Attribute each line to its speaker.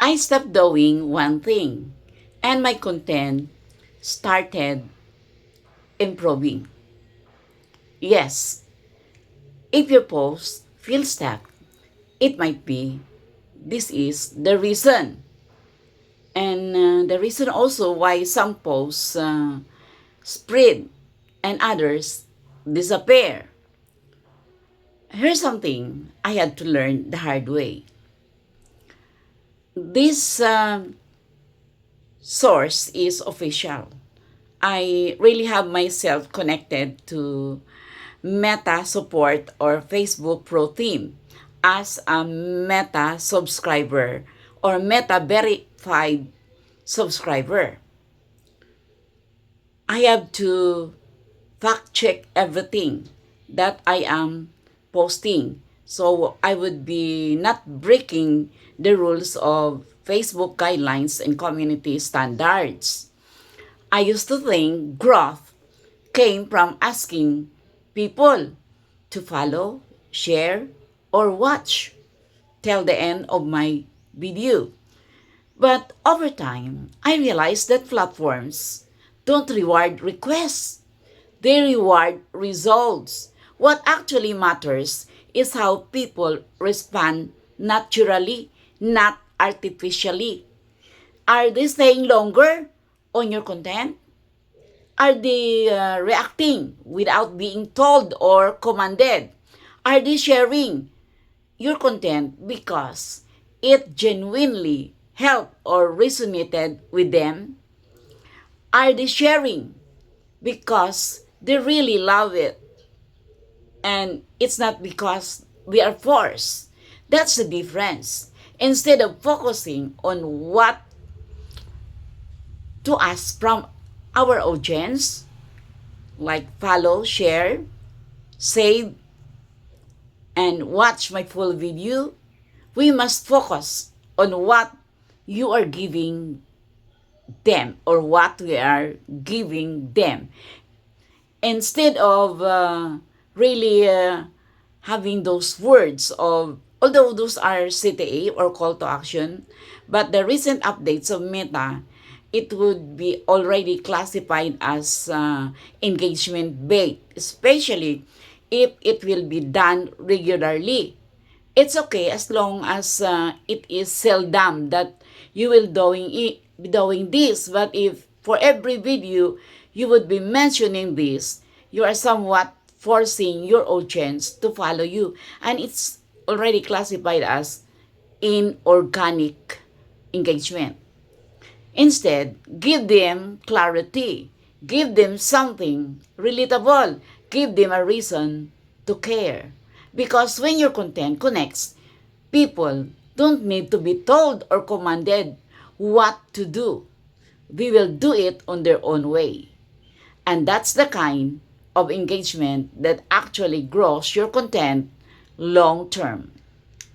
Speaker 1: I stopped doing one thing and my content started improving. Yes, if your post feels stuck, it might be this is the reason. And the reason also why some posts spread and others disappear. Here's something I had to learn the hard way. This source is official. I really have myself connected to Meta support or Facebook Pro Team as a Meta subscriber or Meta verified subscriber. I have to fact check everything that I am posting. So I would be not breaking the rules of Facebook guidelines and community standards. I used to think growth came from asking people to follow, share, or watch till the end of my video. But over time, I realized that platforms don't reward requests. They reward results. What actually matters is how people respond naturally, not artificially. Are they staying longer on your content? Are they reacting without being told or commanded? Are they sharing your content because it genuinely helped or resonated with them? Are they sharing because they really love it and it's not because we are forced? That's the difference. Instead of focusing on what to ask from our audience, like follow, share, save, and watch my full video, we must focus on what you are giving them or what we are giving them. Instead of really having those words of, although those are CTA or call to action, but the recent updates of Meta, it would be already classified as engagement bait, especially if it will be done regularly. It's okay as long as it is seldom that you will be doing this. But if for every video you would be mentioning this, you are somewhat forcing your audience to follow you. And it's already classified as inorganic engagement. Instead, give them clarity. Give them something relatable. Give them a reason to care. Because when your content connects, people don't need to be told or commanded what to do. We will do it on their own way. And that's the kind of engagement that actually grows your content long term.